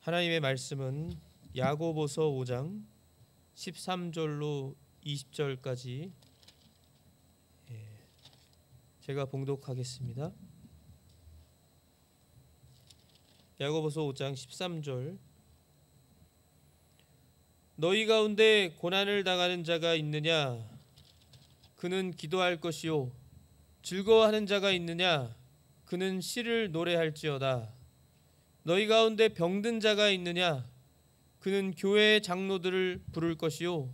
하나님의 말씀은 야고보서 5장 13절로 20절까지 제가 봉독하겠습니다. 야고보서 5장 13절. 너희 가운데 고난을 당하는 자가 있느냐? 그는 기도할 것이요. 즐거워하는 자가 있느냐? 그는 시를 노래할지어다. 너희 가운데 병든 자가 있느냐? 그는 교회의 장로들을 부를 것이요.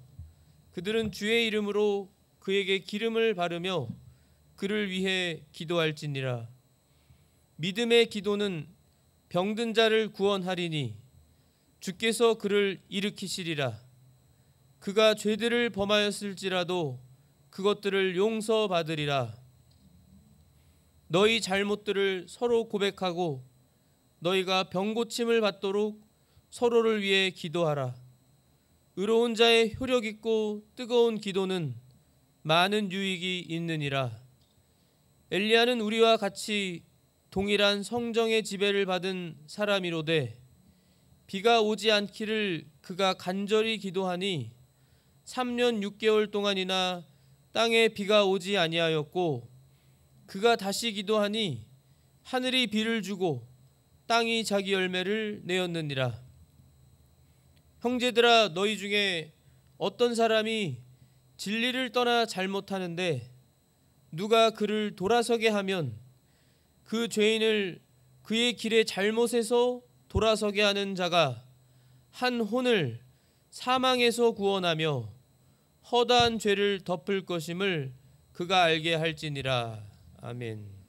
그들은 주의 이름으로 그에게 기름을 바르며 그를 위해 기도할지니라. 믿음의 기도는 병든 자를 구원하리니 주께서 그를 일으키시리라. 그가 죄들을 범하였을지라도 그것들을 용서받으리라. 너희 잘못들을 서로 고백하고 너희가 병고침을 받도록 서로를 위해 기도하라. 의로운 자의 효력 있고 뜨거운 기도는 많은 유익이 있느니라. 엘리야는 우리와 같이 동일한 성정의 지배를 받은 사람이로되 비가 오지 않기를 그가 간절히 기도하니 3년 6개월 동안이나 땅에 비가 오지 아니하였고 그가 다시 기도하니 하늘이 비를 주고 땅이 자기 열매를 내었느니라. 형제들아, 너희 중에 어떤 사람이 진리를 떠나 잘못하는데 누가 그를 돌아서게 하면 그 죄인을 그의 길의 잘못에서 돌아서게 하는 자가 한 혼을 사망에서 구원하며 허다한 죄를 덮을 것임을 그가 알게 할지니라. 아멘.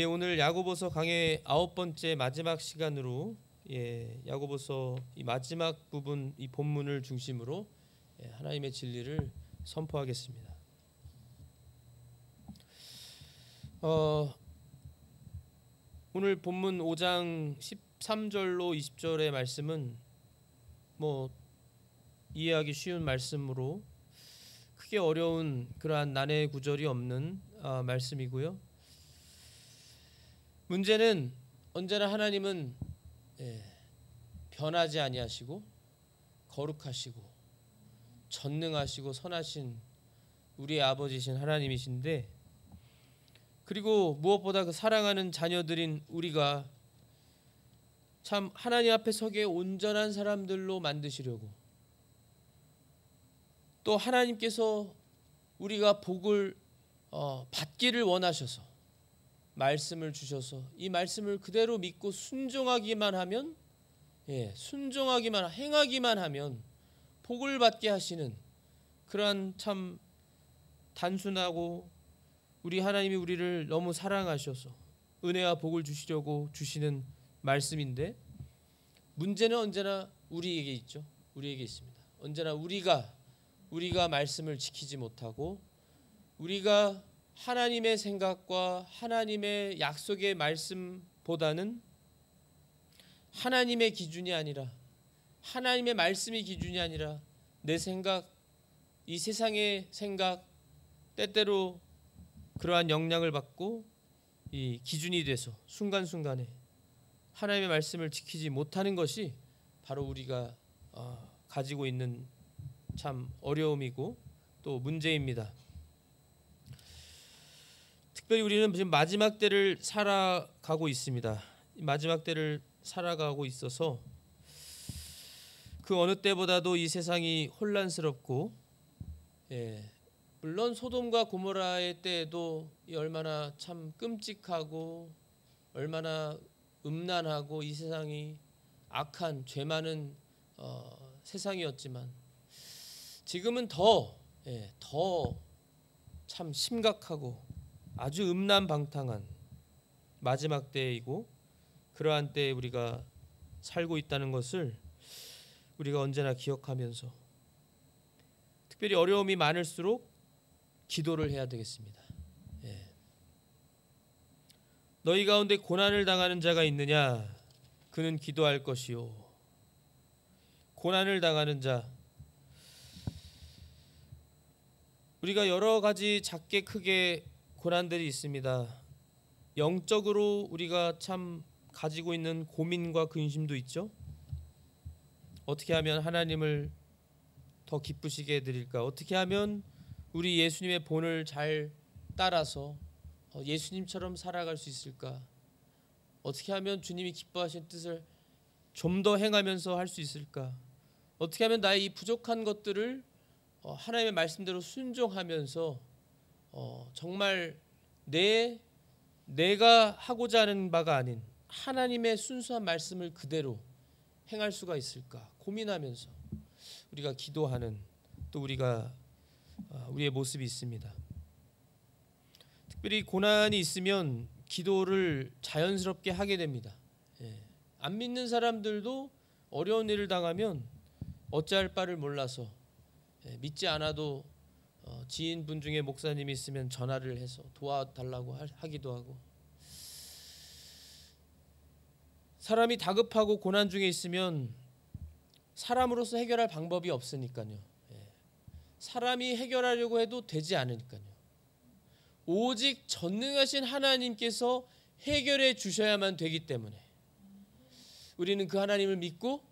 오늘 야고보서 강의 9번째 마지막 시간으로 야고보서 이 마지막 부분 이 본문을 중심으로 하나님의 진리를 선포하겠습니다. 오늘 본문 5장 13절로 20절의 말씀은 이해하기 쉬운 말씀으로 크게 어려운 그러한 난해 구절이 없는 말씀이고요. 문제는 언제나 하나님은 변하지 아니하시고 거룩하시고 전능하시고 선하신 우리의 아버지신 하나님이신데, 그리고 무엇보다 그 사랑하는 자녀들인 우리가 참 하나님 앞에 서게 온전한 사람들로 만드시려고, 또 하나님께서 우리가 복을 받기를 원하셔서 말씀을 주셔서 이 말씀을 그대로 믿고 순종하기만 하면, 행하기만 하면 복을 받게 하시는 그러한 참 단순하고 우리 하나님이 우리를 너무 사랑하셔서 은혜와 복을 주시려고 주시는 말씀인데, 문제는 언제나 우리에게 있죠. 우리에게 있습니다. 언제나 우리가 말씀을 지키지 못하고 우리가 하나님의 생각과 하나님의 약속의 말씀보다는 하나님의 기준이 아니라, 하나님의 말씀이 기준이 아니라 내 생각, 이 세상의 생각, 때때로 그러한 영향을 받고 이 기준이 돼서 순간순간에 하나님의 말씀을 지키지 못하는 것이 바로 우리가 가지고 있는 참 어려움이고 또 문제입니다. 특별히 우리는 지금 마지막 때를 살아가고 있습니다. 마지막 때를 살아가고 있어서 그 어느 때보다도 이 세상이 혼란스럽고, 물론 소돔과 고모라의 때에도 얼마나 참 끔찍하고 얼마나 음란하고 이 세상이 악한 죄 많은 세상이었지만, 지금은 더 참 심각하고 아주 음란방탕한 마지막 때이고, 그러한 때에 우리가 살고 있다는 것을 우리가 언제나 기억하면서 특별히 어려움이 많을수록 기도를 해야 되겠습니다. 너희 가운데 고난을 당하는 자가 있느냐? 그는 기도할 것이요. 고난을 당하는 자, 우리가 여러 가지 작게 크게 고난들이 있습니다. 영적으로 우리가 참 가지고 있는 고민과 근심도 있죠. 어떻게 하면 하나님을 더 기쁘시게 해드릴까? 어떻게 하면 우리 예수님의 본을 잘 따라서 예수님처럼 살아갈 수 있을까? 어떻게 하면 주님이 기뻐하신 뜻을 좀 더 행하면서 할 수 있을까? 어떻게 하면 나의 이 부족한 것들을 하나님의 말씀대로 순종하면서 정말 내가 하고자 하는 바가 아닌 하나님의 순수한 말씀을 그대로 행할 수가 있을까 고민하면서 우리가 기도하는 또 우리의 모습이 있습니다. 특별히 고난이 있으면 기도를 자연스럽게 하게 됩니다. 안 믿는 사람들도 어려운 일을 당하면 어찌할 바를 몰라서 믿지 않아도 지인분 중에 목사님이 있으면 전화를 해서 도와달라고 하기도 하고, 사람이 다급하고 고난 중에 있으면 사람으로서 해결할 방법이 없으니까요. 사람이 해결하려고 해도 되지 않으니까요. 오직 전능하신 하나님께서 해결해 주셔야만 되기 때문에 우리는 그 하나님을 믿고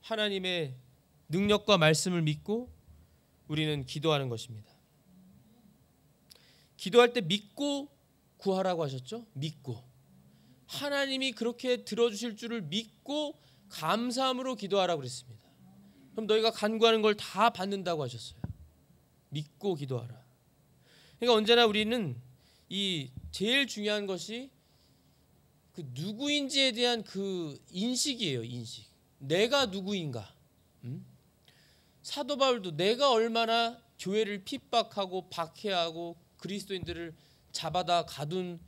하나님의 능력과 말씀을 믿고 우리는 기도하는 것입니다. 기도할 때 믿고 구하라고 하셨죠? 믿고 하나님이 그렇게 들어주실 줄을 믿고 감사함으로 기도하라고 그랬습니다. 그럼 너희가 간구하는 걸 다 받는다고 하셨어요. 믿고 기도하라. 그러니까 언제나 우리는 이 제일 중요한 것이 그 누구인지에 대한 그 인식이에요. 인식. 내가 누구인가. 사도 바울도 내가 얼마나 교회를 핍박하고 박해하고 그리스도인들을 잡아다 가둔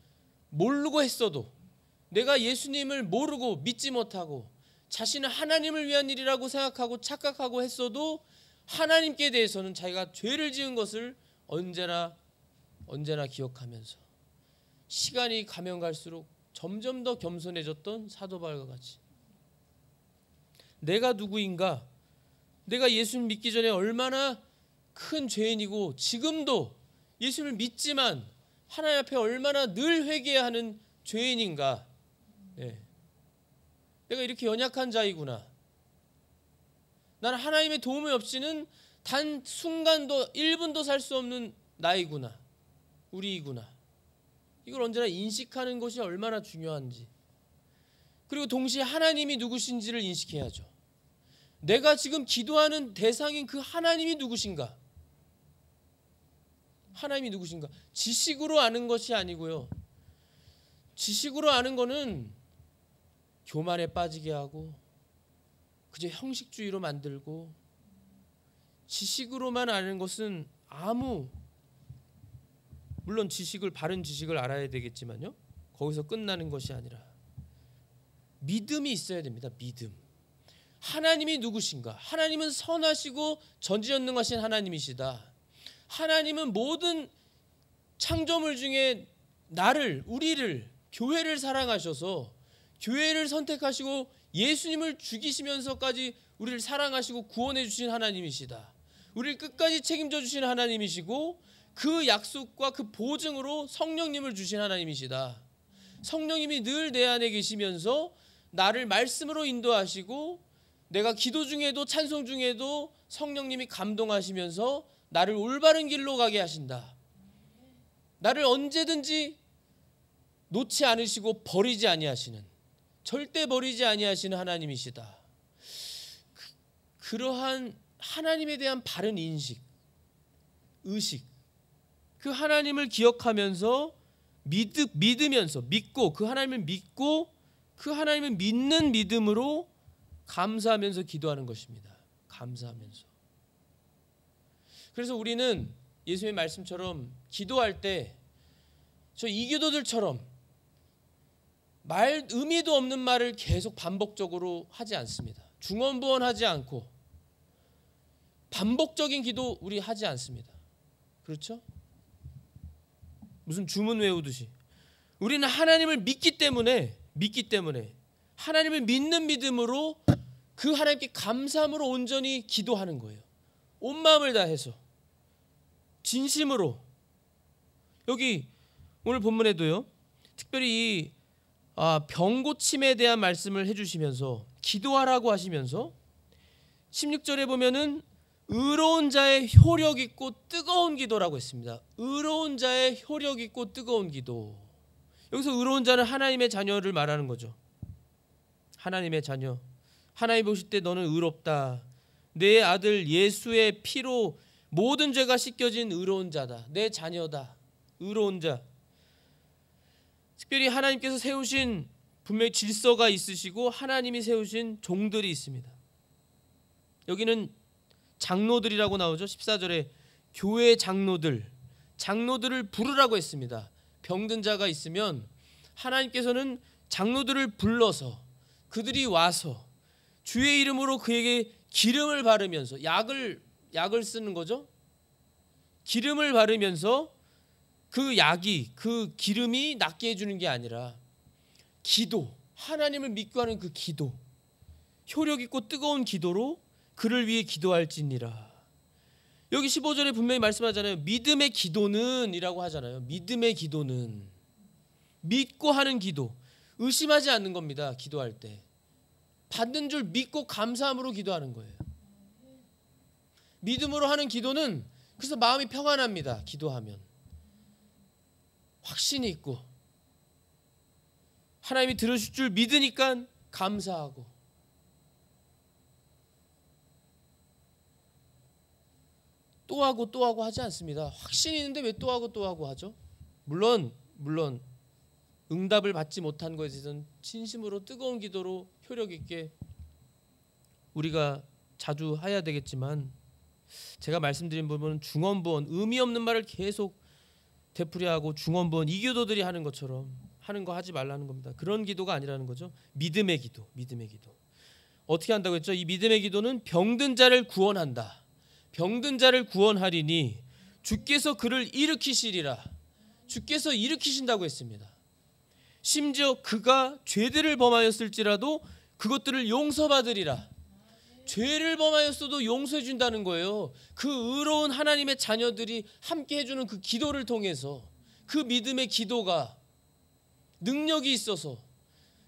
모르고 했어도, 내가 예수님을 모르고 믿지 못하고 자신은 하나님을 위한 일이라고 생각하고 착각하고 했어도 하나님께 대해서는 자기가 죄를 지은 것을 언제나 기억하면서 시간이 가면 갈수록 점점 더 겸손해졌던 사도 바울과 같이 내가 누구인가, 내가 예수님 믿기 전에 얼마나 큰 죄인이고 지금도 예수님을 믿지만 하나님 앞에 얼마나 늘 회개해야 하는 죄인인가. 내가 이렇게 연약한 자이구나. 나는 하나님의 도움이 없이는 단 순간도 1분도 살 수 없는 나이구나. 우리이구나. 이걸 언제나 인식하는 것이 얼마나 중요한지, 그리고 동시에 하나님이 누구신지를 인식해야죠. 내가 지금 기도하는 대상인 그 하나님이 누구신가? 하나님이 누구신가? 지식으로 아는 것이 아니고요. 지식으로 아는 거는 교만에 빠지게 하고 그저 형식주의로 만들고, 지식으로만 아는 것은 물론 바른 지식을 알아야 되겠지만요, 거기서 끝나는 것이 아니라 믿음이 있어야 됩니다. 믿음. 하나님이 누구신가? 하나님은 선하시고 전지전능하신 하나님이시다. 하나님은 모든 창조물 중에 우리를, 교회를 사랑하셔서 교회를 선택하시고 예수님을 죽이시면서까지 우리를 사랑하시고 구원해 주신 하나님이시다. 우리를 끝까지 책임져 주신 하나님이시고 그 약속과 그 보증으로 성령님을 주신 하나님이시다. 성령님이 늘 내 안에 계시면서 나를 말씀으로 인도하시고 내가 기도 중에도 찬송 중에도 성령님이 감동하시면서 나를 올바른 길로 가게 하신다. 나를 언제든지 놓지 않으시고 버리지 아니하시는, 절대 버리지 아니하시는 하나님이시다. 그러한 하나님에 대한 바른 인식, 의식, 그 하나님을 기억하면서 믿으면서 믿고, 그 하나님을 믿고 그 하나님을 믿는 믿음으로 감사하면서 기도하는 것입니다. 감사하면서. 그래서 우리는 예수님의 말씀처럼 기도할 때 저 이교도들처럼 의미도 없는 말을 계속 반복적으로 하지 않습니다. 중언부언하지 않고 반복적인 기도 우리 하지 않습니다. 그렇죠? 무슨 주문 외우듯이. 우리는 하나님을 믿기 때문에 하나님을 믿는 믿음으로 그 하나님께 감사함으로 온전히 기도하는 거예요. 온 마음을 다해서 진심으로. 여기 오늘 본문에도요, 특별히 이 병 고침에 대한 말씀을 해주시면서 기도하라고 하시면서 16절에 보면은 의로운 자의 효력 있고 뜨거운 기도라고 했습니다. 의로운 자의 효력 있고 뜨거운 기도. 여기서 의로운 자는 하나님의 자녀를 말하는 거죠. 하나님의 자녀. 하나님 보실 때 너는 의롭다. 내 아들 예수의 피로 모든 죄가 씻겨진 의로운 자다. 내 자녀다. 의로운 자. 특별히 하나님께서 세우신 분명히 질서가 있으시고 하나님이 세우신 종들이 있습니다. 여기는 장로들이라고 나오죠. 14절에 교회 장로들을 부르라고 했습니다. 병든 자가 있으면 하나님께서는 장로들을 불러서 그들이 와서 주의 이름으로 그에게 기름을 바르면서 약을 쓰는 거죠. 기름을 바르면서 그 약이 그 기름이 낫게 해주는 게 아니라 기도, 하나님을 믿고 하는 그 기도, 효력 있고 뜨거운 기도로 그를 위해 기도할지니라. 여기 15절에 분명히 말씀하잖아요. 믿음의 기도는 이라고 하잖아요. 믿음의 기도는 믿고 하는 기도, 의심하지 않는 겁니다. 기도할 때 받는 줄 믿고 감사함으로 기도하는 거예요. 믿음으로 하는 기도는 그래서 마음이 평안합니다. 기도하면 확신이 있고 하나님이 들으실 줄 믿으니까 감사하고, 또 하고 하지 않습니다. 확신이 있는데 왜 또 하고 하죠? 물론 응답을 받지 못한 것에 대해서는 진심으로 뜨거운 기도로 효력 있게 우리가 자주 해야 되겠지만, 제가 말씀드린 부분은 중언부언, 의미 없는 말을 계속 되풀이하고 중언부언, 이교도들이 하는 것처럼 하는 거 하지 말라는 겁니다. 그런 기도가 아니라는 거죠. 믿음의 기도. 어떻게 한다고 했죠? 이 믿음의 기도는 병든 자를 구원한다. 병든 자를 구원하리니 주께서 그를 일으키시리라. 주께서 일으키신다고 했습니다. 심지어 그가 죄들을 범하였을지라도 그것들을 용서받으리라. 죄를 범하였어도 용서해 준다는 거예요. 그 의로운 하나님의 자녀들이 함께 해주는 그 기도를 통해서, 그 믿음의 기도가 능력이 있어서,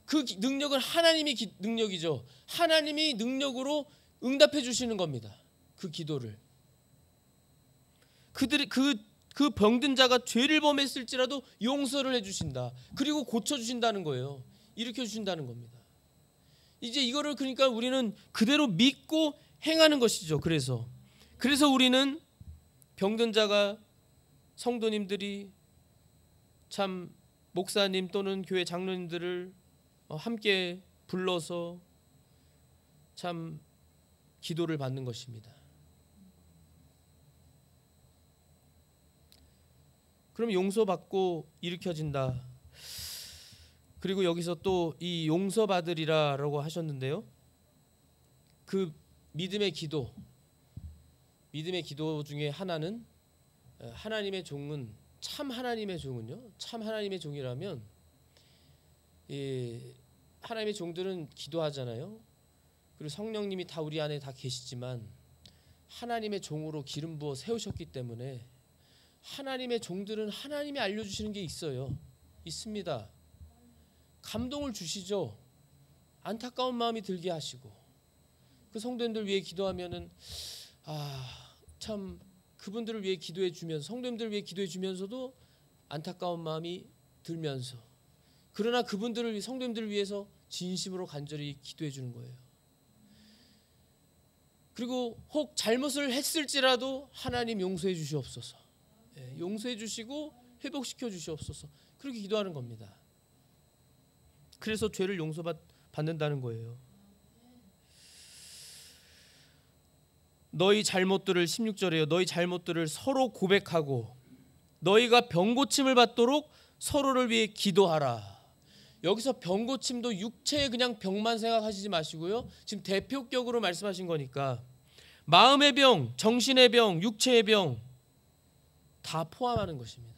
그 능력은 하나님의 능력이죠. 하나님이 능력으로 응답해 주시는 겁니다. 그 기도를. 그들이 그 병든 자가 죄를 범했을지라도 용서를 해주신다. 그리고 고쳐주신다는 거예요. 일으켜주신다는 겁니다. 이제 이거를 그러니까 우리는 그대로 믿고 행하는 것이죠. 그래서 우리는 병든 자가, 성도님들이 참 목사님 또는 교회 장로님들을 함께 불러서 참 기도를 받는 것입니다. 그럼 용서받고 일으켜진다. 그리고 여기서 또 이 용서받으리라라고 하셨는데요. 그 믿음의 기도 중에 하나는, 하나님의 종은, 참 하나님의 종은요, 참 하나님의 종이라면, 하나님의 종들은 기도하잖아요. 그리고 성령님이 다 우리 안에 다 계시지만 하나님의 종으로 기름 부어 세우셨기 때문에 하나님의 종들은 하나님이 알려주시는 게 있습니다. 감동을 주시죠. 안타까운 마음이 들게 하시고, 그 성도님들 위해 기도하면은 참 그분들을 위해 기도해 주면서, 성도님들을 위해 기도해 주면서도 안타까운 마음이 들면서, 그러나 그분들을, 성도님들을 위해서 진심으로 간절히 기도해 주는 거예요. 그리고 혹 잘못을 했을지라도 하나님 용서해 주시옵소서, 용서해 주시고 회복시켜 주시옵소서, 그렇게 기도하는 겁니다. 그래서 죄를 용서받는다는 거예요. 너희 잘못들을, 16절에요, 너희 잘못들을 서로 고백하고 너희가 병고침을 받도록 서로를 위해 기도하라. 여기서 병고침도 육체의 그냥 병만 생각하시지 마시고요, 지금 대표격으로 말씀하신 거니까 마음의 병, 정신의 병, 육체의 병 다 포함하는 것입니다.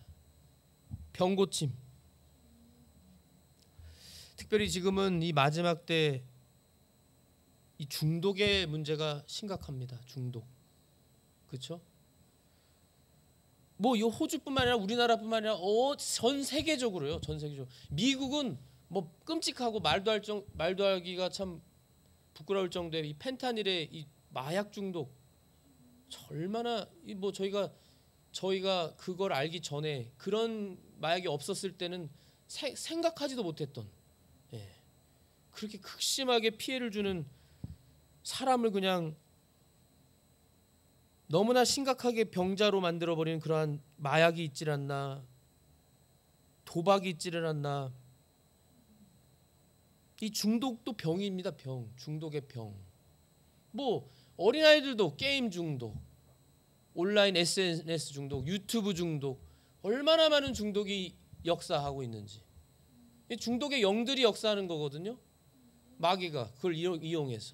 병고침. 특별히 지금은 이 마지막 때 이 중독의 문제가 심각합니다. 중독. 그렇죠? 뭐 이 호주뿐만 아니라 우리나라뿐만 아니라 전 세계적으로요. 전 세계적으로. 미국은 뭐 끔찍하고 말도 하기가 참 부끄러울 정도의 이 펜타닐의 이 마약 중독, 얼마나 뭐 저희가 그걸 알기 전에 그런 마약이 없었을 때는 생각하지도 못했던, 예, 그렇게 극심하게 피해를 주는, 사람을 그냥 너무나 심각하게 병자로 만들어버리는 그러한 마약이 있질 않나, 도박이 있지를 않나. 이 중독도 병입니다. 병, 중독의 병. 뭐 어린아이들도 게임 중독, 온라인 SNS 중독, 유튜브 중독, 얼마나 많은 중독이 역사하고 있는지. 이 중독의 영들이 역사하는 거거든요. 마귀가 그걸 이용해서.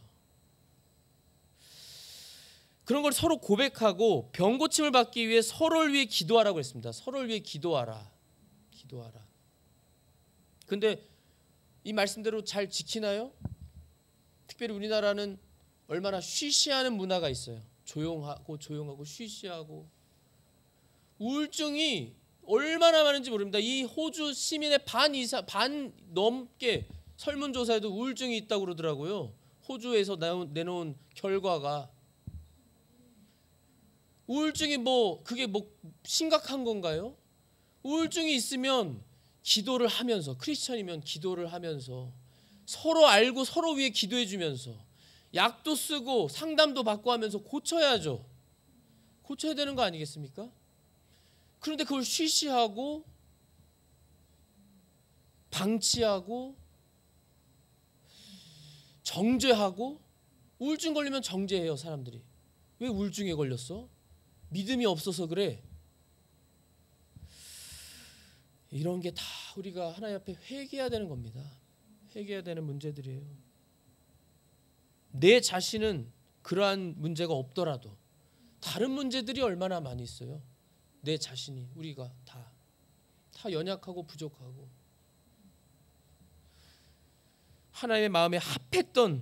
그런 걸 서로 고백하고 병 고침을 받기 위해 서로를 위해 기도하라고 했습니다. 서로를 위해 기도하라. 근데 이 말씀대로 잘 지키나요? 특별히 우리나라는 얼마나 쉬쉬하는 문화가 있어요. 조용하고 쉬쉬하고. 우울증이 얼마나 많은지 모릅니다. 이 호주 시민의 반 넘게 설문조사에도 우울증이 있다고 그러더라고요. 호주에서 내놓은 결과가. 우울증이 그게 심각한 건가요? 우울증이 있으면 기도를 하면서, 크리스천이면 기도를 하면서, 서로 알고 서로 위해 기도해 주면서, 약도 쓰고 상담도 받고 하면서 고쳐야죠. 고쳐야 되는 거 아니겠습니까? 그런데 그걸 쉬쉬하고 방치하고 정죄하고. 우울증 걸리면 정죄해요, 사람들이. 왜 우울증에 걸렸어? 믿음이 없어서 그래. 이런 게 다 우리가 하나님 앞에 회개해야 되는 겁니다. 회개해야 되는 문제들이에요. 내 자신은 그러한 문제가 없더라도 다른 문제들이 얼마나 많이 있어요. 내 자신이, 우리가 다 연약하고 부족하고. 하나님의 마음에 합했던,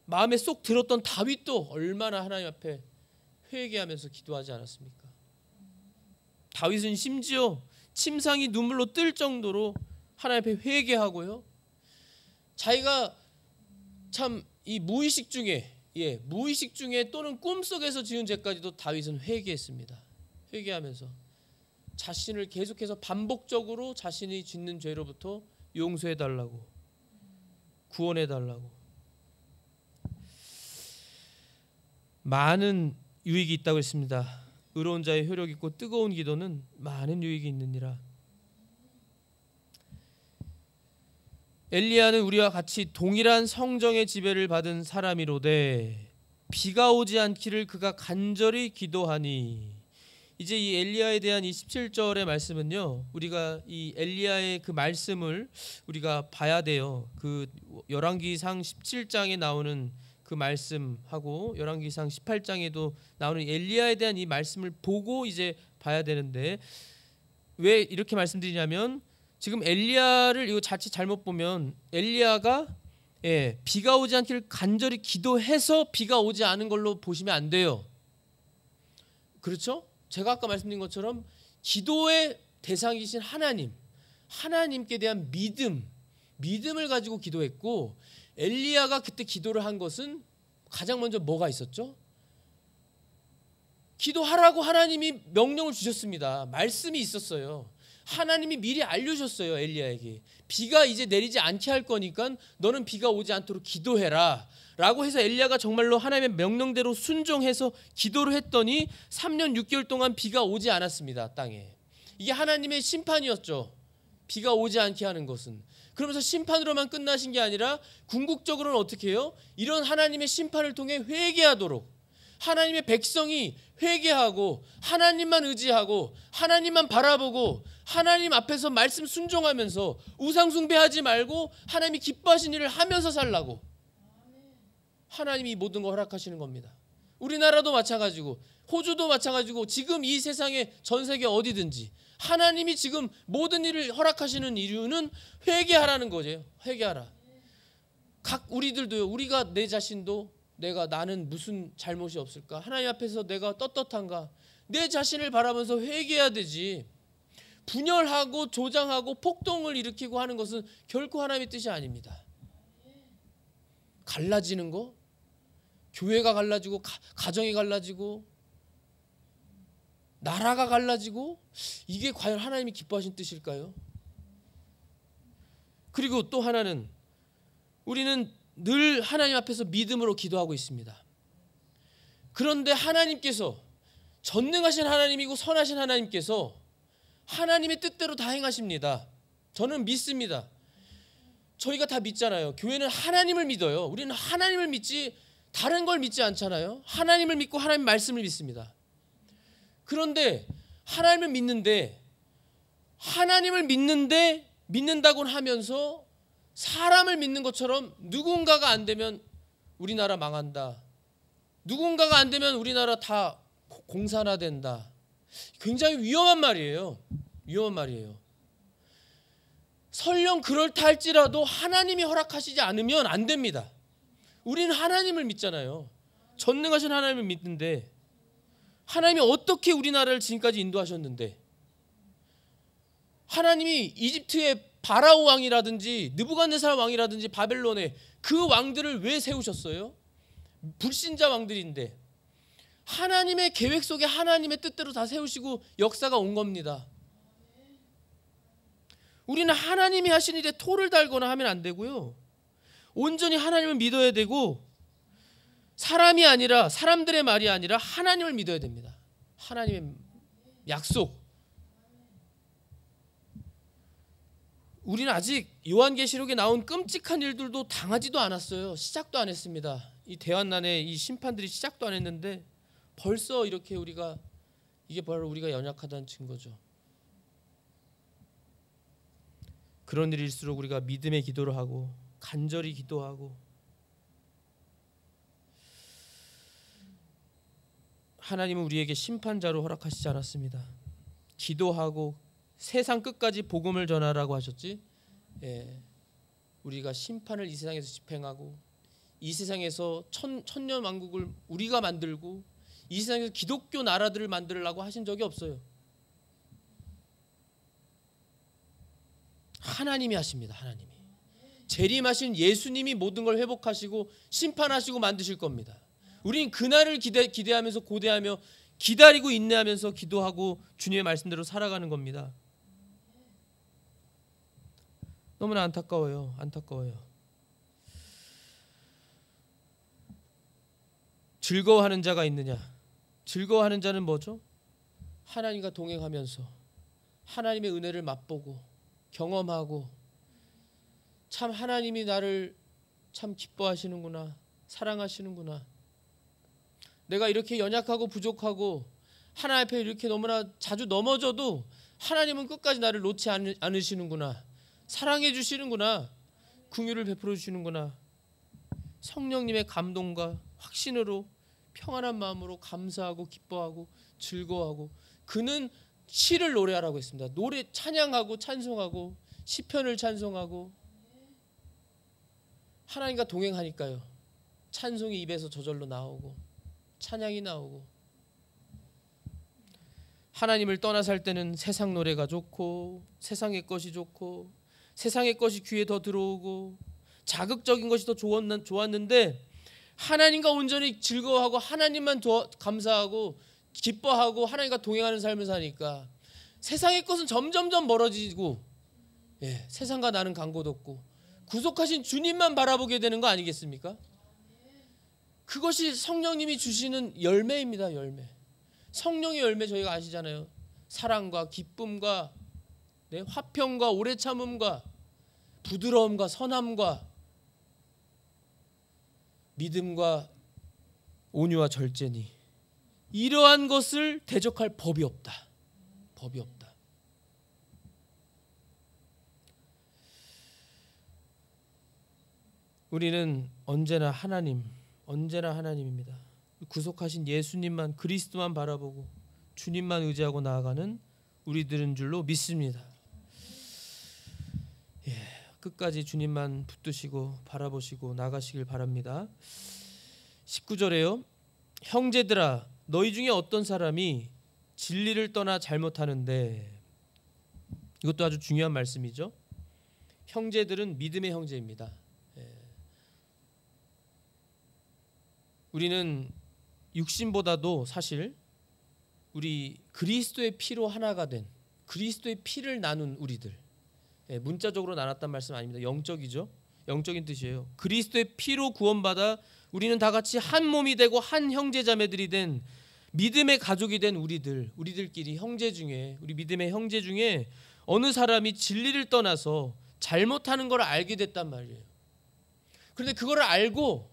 마음에 쏙 들었던 다윗도 얼마나 하나님 앞에 회개하면서 기도하지 않았습니까? 다윗은 심지어 침상이 눈물로 뜰 정도로 하나님 앞에 회개하고요. 자기가 참 이 무의식 중에 또는 꿈속에서 지은 죄까지도 다윗은 회개했습니다. 회개하면서 자신을 계속해서 반복적으로 자신이 짓는 죄로부터 용서해달라고, 구원해달라고. 많은 유익이 있다고 했습니다. 의로운 자의 효력 있고 뜨거운 기도는 많은 유익이 있느니라. 엘리야는 우리와 같이 동일한 성정의 지배를 받은 사람이로되 비가 오지 않기를 그가 간절히 기도하니. 이제 이 엘리야에 대한 이 17절의 말씀은요, 우리가 이 엘리야의 그 말씀을 우리가 봐야 돼요. 그 열왕기상 17장에 나오는 그 말씀하고 열왕기상 18장에도 나오는 엘리야에 대한 이 말씀을 보고 이제 봐야 되는데, 왜 이렇게 말씀드리냐면, 지금 엘리야를 이거 자칫 잘못 보면 엘리야가 비가 오지 않기를 간절히 기도해서 비가 오지 않은 걸로 보시면 안 돼요. 그렇죠? 제가 아까 말씀드린 것처럼 기도의 대상이신 하나님께 대한 믿음을 가지고 기도했고, 엘리야가 그때 기도를 한 것은 가장 먼저 뭐가 있었죠? 기도하라고 하나님이 명령을 주셨습니다. 말씀이 있었어요. 하나님이 미리 알려주셨어요, 엘리야에게. 비가 이제 내리지 않게 할 거니까 너는 비가 오지 않도록 기도해라 라고 해서 엘리야가 정말로 하나님의 명령대로 순종해서 기도를 했더니 3년 6개월 동안 비가 오지 않았습니다, 땅에. 이게 하나님의 심판이었죠, 비가 오지 않게 하는 것은. 그러면서 심판으로만 끝나신 게 아니라 궁극적으로는 어떻게 해요? 이런 하나님의 심판을 통해 회개하도록, 하나님의 백성이 회개하고 하나님만 의지하고 하나님만 바라보고 하나님 앞에서 말씀 순종하면서 우상 숭배하지 말고 하나님이 기뻐하신 일을 하면서 살라고 하나님이 이 모든 걸 허락하시는 겁니다. 우리나라도 마찬가지고 호주도 마찬가지고 지금 이 세상에 전 세계 어디든지 하나님이 지금 모든 일을 허락하시는 이유는 회개하라는 거죠. 회개하라. 우리들도요, 우리가 내 자신도 나는 무슨 잘못이 없을까? 하나님 앞에서 내가 떳떳한가? 내 자신을 바라보면서 회개해야 되지. 분열하고 조장하고 폭동을 일으키고 하는 것은 결코 하나님의 뜻이 아닙니다. 갈라지는 거, 교회가 갈라지고 가정이 갈라지고 나라가 갈라지고, 이게 과연 하나님이 기뻐하신 뜻일까요? 그리고 또 하나는, 우리는 늘 하나님 앞에서 믿음으로 기도하고 있습니다. 그런데 하나님께서, 전능하신 하나님이고 선하신 하나님께서 하나님의 뜻대로 다 행하십니다. 저는 믿습니다. 저희가 다 믿잖아요. 교회는 하나님을 믿어요. 우리는 하나님을 믿지 다른 걸 믿지 않잖아요. 하나님을 믿고 하나님 말씀을 믿습니다. 그런데 하나님을 믿는데 믿는다고는 하면서 사람을 믿는 것처럼 누군가가 안 되면 우리나라 망한다, 누군가가 안 되면 우리나라 다 공산화된다. 굉장히 위험한 말이에요. 위험한 말이에요. 설령 그럴다 할지라도 하나님이 허락하시지 않으면 안 됩니다. 우리는 하나님을 믿잖아요. 전능하신 하나님을 믿는데, 하나님이 어떻게 우리나라를 지금까지 인도하셨는데, 하나님이 이집트의 바라오 왕이라든지 느부갓네살 왕이라든지 바벨론의 그 왕들을 왜 세우셨어요? 불신자 왕들인데 하나님의 계획 속에 하나님의 뜻대로 다 세우시고 역사가 온 겁니다. 우리는 하나님이 하신 일에 토를 달거나 하면 안 되고요. 온전히 하나님을 믿어야 되고, 사람이 아니라, 사람들의 말이 아니라 하나님을 믿어야 됩니다. 하나님의 약속. 우리는 아직 요한계시록에 나온 끔찍한 일들도 당하지도 않았어요. 시작도 안 했습니다. 이 대환난의 이 심판들이 시작도 안 했는데 벌써 이렇게 이게 바로 우리가 연약하다는 증거죠. 그런 일일수록 우리가 믿음의 기도를 하고 간절히 기도하고, 하나님은 우리에게 심판자로 허락하시지 않았습니다. 기도하고 세상 끝까지 복음을 전하라고 하셨지. 우리가 심판을 이 세상에서 집행하고, 이 세상에서 천년 왕국을 우리가 만들고, 이 세상에서 기독교 나라들을 만들려고 하신 적이 없어요. 하나님이 하십니다. 하나님이. 재림하신 예수님이 모든 걸 회복하시고 심판하시고 만드실 겁니다. 우리는 그날을 기대하면서 고대하며 기다리고 인내하면서 기도하고 주님의 말씀대로 살아가는 겁니다. 너무나 안타까워요. 즐거워하는 자가 있느냐? 즐거워하는 자는 뭐죠? 하나님과 동행하면서 하나님의 은혜를 맛보고 경험하고, 참 하나님이 나를 참 기뻐하시는구나, 사랑하시는구나. 내가 이렇게 연약하고 부족하고 하나님 앞에 이렇게 너무나 자주 넘어져도 하나님은 끝까지 나를 놓지 않으시는구나, 사랑해 주시는구나, 긍휼을 베풀어 주시는구나. 성령님의 감동과 확신으로 평안한 마음으로 감사하고 기뻐하고 즐거워하고, 그는 시를 노래하라고 했습니다. 노래 찬양하고 찬송하고 시편을 찬송하고, 하나님과 동행하니까요. 찬송이 입에서 저절로 나오고 찬양이 나오고. 하나님을 떠나 살 때는 세상 노래가 좋고 세상의 것이 좋고 세상의 것이 귀에 더 들어오고 자극적인 것이 더 좋았는데, 하나님과 온전히 즐거워하고 하나님만 감사하고 기뻐하고 하나님과 동행하는 삶을 사니까 세상의 것은 점점점 멀어지고, 세상과 나는 간 곳 없고 구속하신 주님만 바라보게 되는 거 아니겠습니까? 그것이 성령님이 주시는 열매입니다. 열매. 성령의 열매 저희가 아시잖아요. 사랑과 기쁨과 화평과 오래 참음과 부드러움과 선함과 믿음과 온유와 절제니, 이러한 것을 대적할 법이 없다. 법이 없다. 우리는 언제나 하나님입니다. 구속하신 예수님만, 그리스도만 바라보고 주님만 의지하고 나아가는 우리들인 줄로 믿습니다. 끝까지 주님만 붙드시고 바라보시고 나가시길 바랍니다. 19절에요. 형제들아, 너희 중에 어떤 사람이 진리를 떠나 잘못하는데, 이것도 아주 중요한 말씀이죠. 형제들은 믿음의 형제입니다. 우리는 육신보다도 사실 우리 그리스도의 피로 하나가 된, 그리스도의 피를 나눈 우리들, 문자적으로 나눴단 말씀 아닙니다. 영적이죠. 영적인 뜻이에요. 그리스도의 피로 구원받아 우리는 다 같이 한 몸이 되고 한 형제자매들이 된 믿음의 가족이 된 우리들끼리 형제 중에, 우리 믿음의 형제 중에 어느 사람이 진리를 떠나서 잘못하는 걸 알게 됐단 말이에요. 그런데 그걸 알고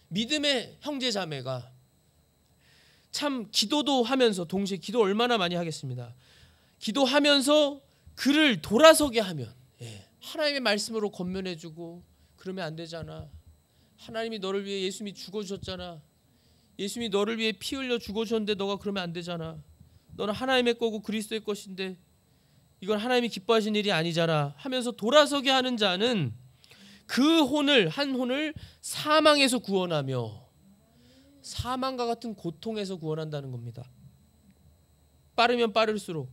믿음의 형제자매가 참 기도도 하면서, 동시에 기도 얼마나 많이 하겠습니다. 기도하면서 그를 돌아서게 하면, 하나님의 말씀으로 권면해주고, 그러면 안 되잖아. 하나님이 너를 위해 예수님이 죽어주셨잖아. 예수님이 너를 위해 피 흘려 죽어주셨는데 너가 그러면 안 되잖아. 너는 하나님의 거고 그리스도의 것인데 이건 하나님이 기뻐하신 일이 아니잖아 하면서 돌아서게 하는 자는 그 한 혼을 사망에서 구원하며 사망과 같은 고통에서 구원한다는 겁니다. 빠르면 빠를수록.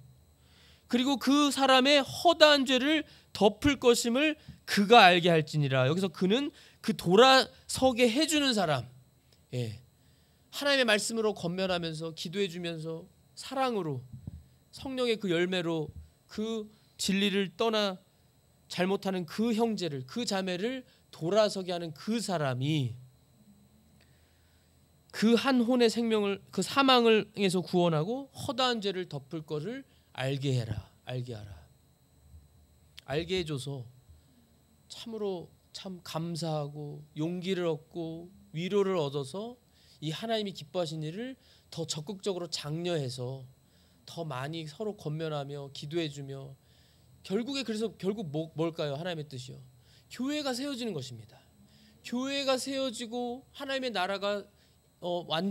그리고 그 사람의 허다한 죄를 덮을 것임을 그가 알게 할지니라. 여기서 그는 그 돌아서게 해주는 사람, 하나님의 말씀으로 권면하면서 기도해주면서 사랑으로 성령의 그 열매로 그 진리를 떠나 잘못하는 그 형제를, 그 자매를 돌아서게 하는 그 사람이 그 한 혼의 생명을, 그 사망에서 구원하고 허다한 죄를 덮을 것을 알게 해라. 알게 하라. 알게 해줘서 참으로 참 감사하고 용기를 얻고 위로를 얻어서 이 하나님이 기뻐하신 일을 더 적극적으로 장려해서 더 많이 서로 권면하며 기도해주며, 결국 뭘까요? 하나님의 뜻이요, 교회가 세워지는 것입니다. 교회가 세워지고 하나님의 나라가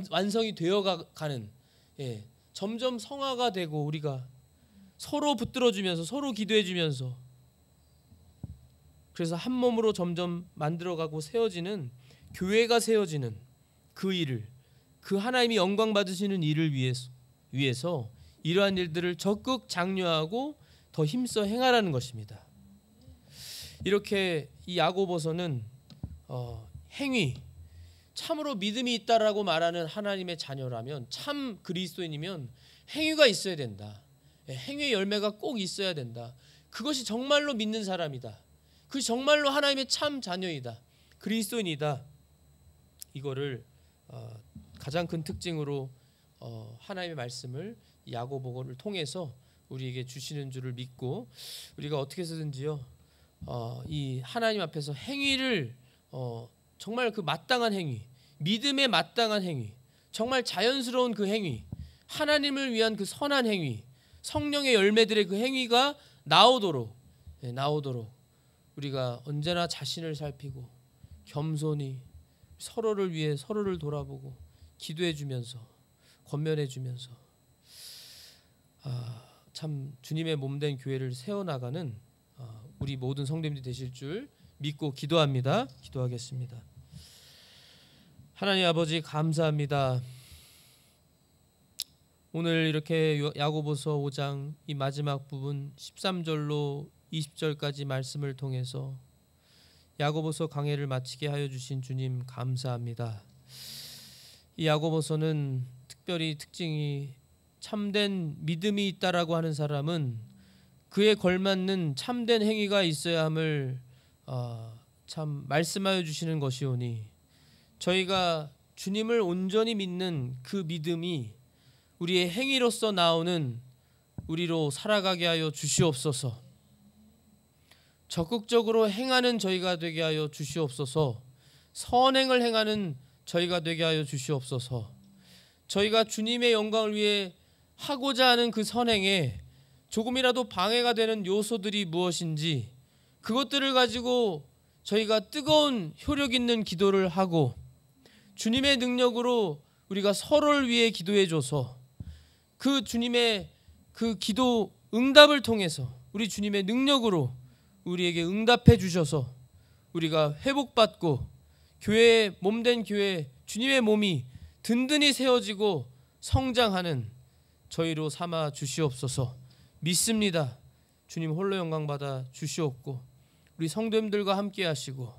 완성이 되어가는, 점점 성화가 되고 우리가 서로 붙들어주면서 서로 기도해주면서, 그래서 한 몸으로 점점 만들어가고 세워지는, 교회가 세워지는 그 일을, 그 하나님이 영광 받으시는 일을 위해서 이러한 일들을 적극 장려하고 더 힘써 행하라는 것입니다. 이렇게 이 야고보서는 행위, 참으로 믿음이 있다라고 말하는 하나님의 자녀라면, 참 그리스도인이면 행위가 있어야 된다. 행위의 열매가 꼭 있어야 된다. 그것이 정말로 믿는 사람이다. 그것이 정말로 하나님의 참 자녀이다. 그리스도인이다. 이거를 가장 큰 특징으로 하나님의 말씀을 야고보를 통해서 우리에게 주시는 줄을 믿고, 우리가 어떻게 해서든지요 이 하나님 앞에서 행위를 정말 그 마땅한 행위, 믿음에 마땅한 행위, 정말 자연스러운 그 행위, 하나님을 위한 그 선한 행위, 성령의 열매들의 그 행위가 나오도록 우리가 언제나 자신을 살피고 겸손히 서로를 위해 서로를 돌아보고 기도해주면서 권면해주면서 참 주님의 몸된 교회를 세워나가는 우리 모든 성도님들이 되실 줄 믿고 기도합니다. 기도하겠습니다. 하나님 아버지, 감사합니다. 오늘 이렇게 야고보서 5장 이 마지막 부분 13절로 20절까지 말씀을 통해서 야고보서 강해를 마치게 하여 주신 주님 감사합니다. 이 야고보서는 특별히 특징이, 참된 믿음이 있다라고 하는 사람은 그에 걸맞는 참된 행위가 있어야 함을 참 말씀하여 주시는 것이오니, 저희가 주님을 온전히 믿는 그 믿음이 우리의 행위로서 나오는 우리로 살아가게 하여 주시옵소서. 적극적으로 행하는 저희가 되게 하여 주시옵소서. 선행을 행하는 저희가 되게 하여 주시옵소서. 저희가 주님의 영광을 위해 하고자 하는 그 선행에 조금이라도 방해가 되는 요소들이 무엇인지, 그것들을 가지고 저희가 뜨거운 효력 있는 기도를 하고 주님의 능력으로 우리가 서로를 위해 기도해줘서 그 주님의 그 기도 응답을 통해서 우리 주님의 능력으로 우리에게 응답해 주셔서 우리가 회복받고 교회의 몸된 교회, 주님의 몸이 든든히 세워지고 성장하는 저희로 삼아 주시옵소서. 믿습니다. 주님 홀로 영광 받아 주시옵고 우리 성도님들과 함께 하시고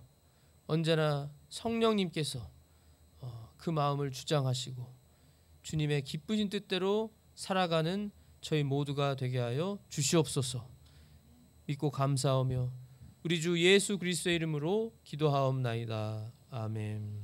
언제나 성령님께서 그 마음을 주장하시고 주님의 기쁘신 뜻대로 살아가는 저희 모두가 되게 하여 주시옵소서. 믿고 감사하며 우리 주 예수 그리스도의 이름으로 기도하옵나이다. 아멘.